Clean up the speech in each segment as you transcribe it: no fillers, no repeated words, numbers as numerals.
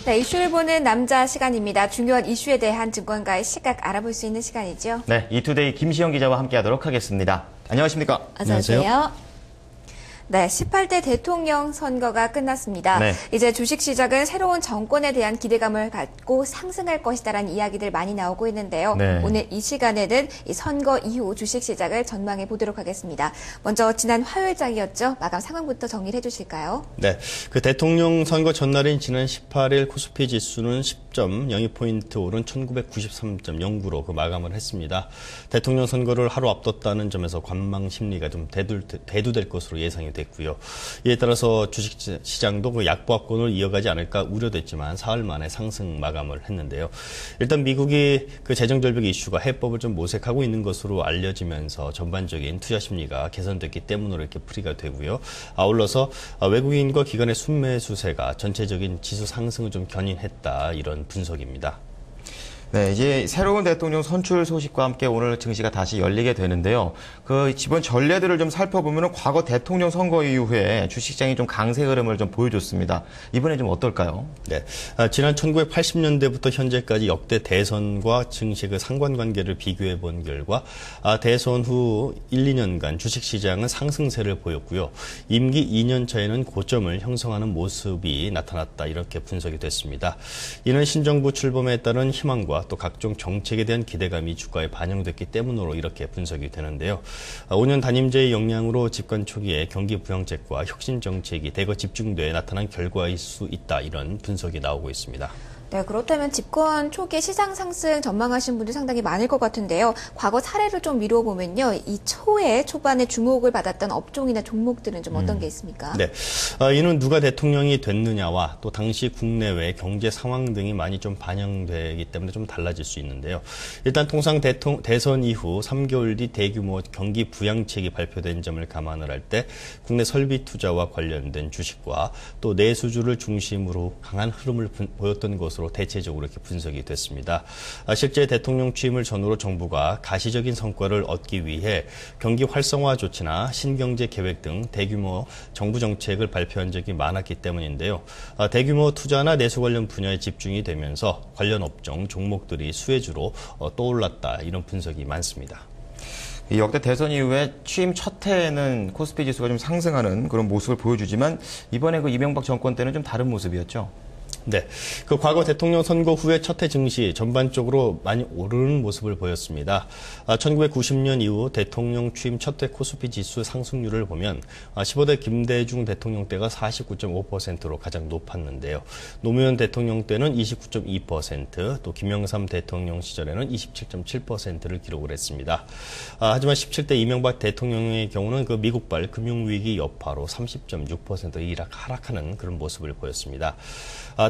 네, 이슈를 보는 남자 시간입니다. 중요한 이슈에 대한 증권가의 시각 알아볼 수 있는 시간이죠. 네, 이투데이 김시영 기자와 함께하도록 하겠습니다. 안녕하십니까? 안녕하세요. 네, 18대 대통령 선거가 끝났습니다. 네. 이제 주식시장은 새로운 정권에 대한 기대감을 갖고 상승할 것이다라는 이야기들 많이 나오고 있는데요. 네. 오늘 이 시간에는 이 선거 이후 주식시장을 전망해 보도록 하겠습니다. 먼저 지난 화요일장이었죠. 마감 상황부터 정리를 해주실까요? 네, 그 대통령 선거 전날인 지난 18일 코스피 지수는 10.02포인트 오른 1993.09로 그 마감을 했습니다. 대통령 선거를 하루 앞뒀다는 점에서 관망 심리가 좀 대두될 것으로 예상이 됐고요. 이에 따라서 주식시장도 그 약보합권을 이어가지 않을까 우려됐지만 사흘 만에 상승 마감을 했는데요. 일단 미국이 그 재정절벽 이슈가 해법을 좀 모색하고 있는 것으로 알려지면서 전반적인 투자 심리가 개선됐기 때문으로 이렇게 풀이가 되고요. 아울러서 외국인과 기관의 순매수세가 전체적인 지수 상승을 좀 견인했다, 이런 분석입니다. 네, 이제 새로운 대통령 선출 소식과 함께 오늘 증시가 다시 열리게 되는데요. 그 이번 전례들을 좀 살펴보면 과거 대통령 선거 이후에 주식시장이 좀 강세 흐름을 좀 보여줬습니다. 이번에 좀 어떨까요? 네, 지난 1980년대부터 현재까지 역대 대선과 증시 그 상관관계를 비교해 본 결과 대선 후 1, 2년간 주식시장은 상승세를 보였고요. 임기 2년 차에는 고점을 형성하는 모습이 나타났다, 이렇게 분석이 됐습니다. 이는 신정부 출범에 따른 희망과 또 각종 정책에 대한 기대감이 주가에 반영됐기 때문으로 이렇게 분석이 되는데요. 5년 단임제의 영향으로 집권 초기에 경기 부양책과 혁신 정책이 대거 집중돼 나타난 결과일 수 있다, 이런 분석이 나오고 있습니다. 네, 그렇다면 집권 초기에 시장 상승 전망하신 분들이 상당히 많을 것 같은데요. 과거 사례를 좀 미뤄보면요. 이 초반에 주목을 받았던 업종이나 종목들은 좀 어떤 게 있습니까? 네, 이는 누가 대통령이 됐느냐와 또 당시 국내외 경제 상황 등이 많이 좀 반영되기 때문에 좀 달라질 수 있는데요. 일단 통상 대선 이후 3개월 뒤 대규모 경기 부양책이 발표된 점을 감안을 할 때 국내 설비 투자와 관련된 주식과 또 내수주를 중심으로 강한 흐름을 보였던 것으로 대체적으로 이렇게 분석이 됐습니다. 실제 대통령 취임을 전후로 정부가 가시적인 성과를 얻기 위해 경기 활성화 조치나 신경제 계획 등 대규모 정부 정책을 발표한 적이 많았기 때문인데요. 대규모 투자나 내수 관련 분야에 집중이 되면서 관련 업종, 종목들이 수혜주로 떠올랐다, 이런 분석이 많습니다. 이 역대 대선 이후에 취임 첫 해에는 코스피 지수가 좀 상승하는 그런 모습을 보여주지만 이번에 그 이명박 정권 때는 좀 다른 모습이었죠. 네, 그 과거 대통령 선거 후에 첫 해 증시 전반적으로 많이 오르는 모습을 보였습니다. 1990년 이후 대통령 취임 첫 해 코스피 지수 상승률을 보면 15대 김대중 대통령 때가 49.5%로 가장 높았는데요. 노무현 대통령 때는 29.2%, 또 김영삼 대통령 시절에는 27.7%를 기록을 했습니다. 하지만 17대 이명박 대통령의 경우는 그 미국발 금융위기 여파로 30.6% 하락하는 그런 모습을 보였습니다.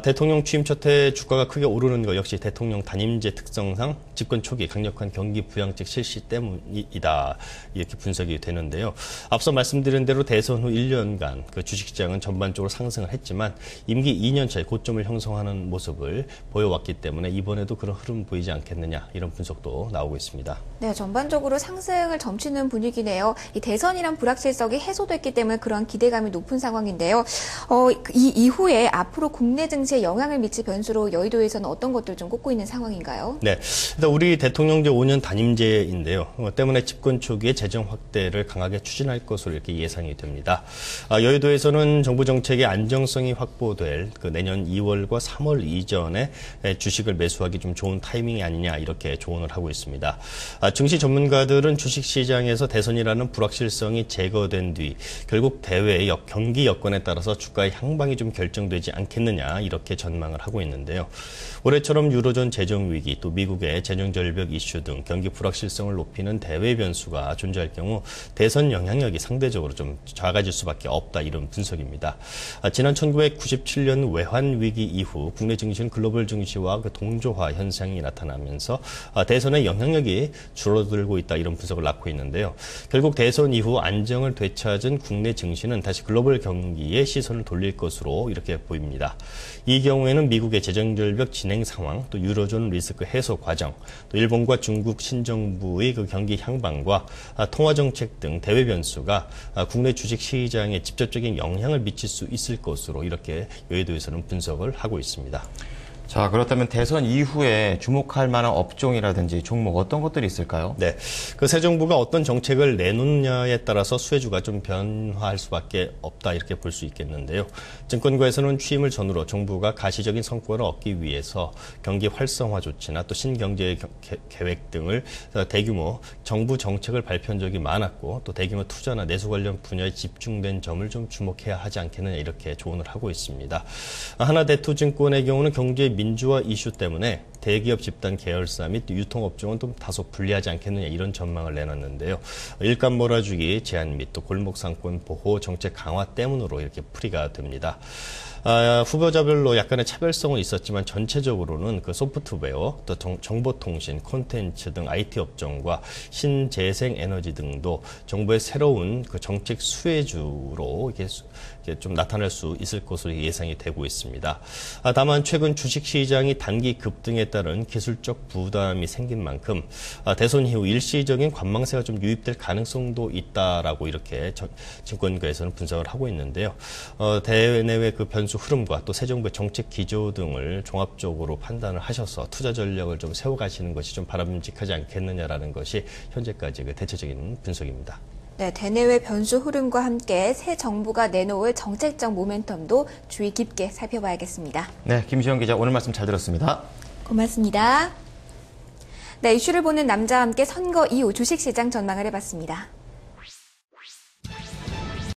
대통령 취임 첫 해 주가가 크게 오르는 것 역시 대통령 단임제 특성상 집권 초기 강력한 경기 부양책 실시 때문이다, 이렇게 분석이 되는데요. 앞서 말씀드린 대로 대선 후 1년간 그 주식시장은 전반적으로 상승을 했지만 임기 2년 차에 고점을 형성하는 모습을 보여왔기 때문에 이번에도 그런 흐름 보이지 않겠느냐, 이런 분석도 나오고 있습니다. 네, 전반적으로 상승을 점치는 분위기네요. 이 대선이란 불확실성이 해소됐기 때문에 그런 기대감이 높은 상황인데요. 이 이후에 앞으로 국내 증시에 영향을 미칠 변수로 여의도에서는 어떤 것들 좀 꼽고 있는 상황인가요? 네, 일단 우리 대통령제 5년 단임제인데요. 때문에 집권 초기에 재정 확대를 강하게 추진할 것으로 이렇게 예상이 됩니다. 여의도에서는 정부 정책의 안정성이 확보될 그 내년 2월과 3월 이전에 주식을 매수하기 좀 좋은 타이밍이 아니냐, 이렇게 조언을 하고 있습니다. 증시 전문가들은 주식시장에서 대선이라는 불확실성이 제거된 뒤 결국 대외의 경기 여건에 따라서 주가의 향방이 좀 결정되지 않겠느냐, 이렇게 전망을 하고 있는데요. 올해처럼 유로존 재정위기, 또 미국의 재정절벽 이슈 등 경기 불확실성을 높이는 대외 변수가 존재할 경우 대선 영향력이 상대적으로 좀 작아질 수밖에 없다, 이런 분석입니다. 지난 1997년 외환위기 이후 국내 증시는 글로벌 증시와 그 동조화 현상이 나타나면서 대선의 영향력이 줄어들고 있다, 이런 분석을 낳고 있는데요. 결국 대선 이후 안정을 되찾은 국내 증시는 다시 글로벌 경기에 시선을 돌릴 것으로 이렇게 보입니다. 이 이 경우에는 미국의 재정절벽 진행 상황, 또 유로존 리스크 해소 과정, 또 일본과 중국 신정부의 그 경기 향방과 통화 정책 등 대외 변수가 국내 주식 시장에 직접적인 영향을 미칠 수 있을 것으로 이렇게 여의도에서는 분석을 하고 있습니다. 자, 그렇다면 대선 이후에 주목할 만한 업종이라든지 종목 어떤 것들이 있을까요? 네. 그 새 정부가 어떤 정책을 내놓느냐에 따라서 수혜주가 좀 변화할 수밖에 없다 이렇게 볼 수 있겠는데요. 증권가에서는 취임을 전후로 정부가 가시적인 성과를 얻기 위해서 경기 활성화 조치나 또 신경제 계획 등을 대규모 정부 정책을 발표한 적이 많았고 또 대규모 투자나 내수 관련 분야에 집중된 점을 좀 주목해야 하지 않겠느냐 이렇게 조언을 하고 있습니다. 하나대투증권의 경우는 경제 민주화 이슈 때문에 대기업 집단 계열사 및 유통업종은 좀 다소 불리하지 않겠느냐 이런 전망을 내놨는데요. 일감 몰아주기 제한 및 또 골목상권 보호 정책 강화 때문으로 이렇게 풀이가 됩니다. 후보자별로 약간의 차별성은 있었지만 전체적으로는 그 소프트웨어, 또 정보통신, 콘텐츠 등 IT 업종과 신재생 에너지 등도 정부의 새로운 그 정책 수혜주로 이렇게 좀 나타날 수 있을 것으로 예상이 되고 있습니다. 다만 최근 주식시장이 단기 급등에 따른 기술적 부담이 생긴 만큼 대선 이후 일시적인 관망세가 좀 유입될 가능성도 있다라고 이렇게 증권가에서는 분석을 하고 있는데요. 대내외 그 변수 흐름과 또 새 정부의 정책 기조 등을 종합적으로 판단을 하셔서 투자 전략을 좀 세워가시는 것이 좀 바람직하지 않겠느냐라는 것이 현재까지 그 대체적인 분석입니다. 네, 대내외 변수 흐름과 함께 새 정부가 내놓을 정책적 모멘텀도 주의 깊게 살펴봐야겠습니다. 네, 김시영 기자 오늘 말씀 잘 들었습니다. 고맙습니다. 네, 이슈를 보는 남자와 함께 선거 이후 주식시장 전망을 해봤습니다.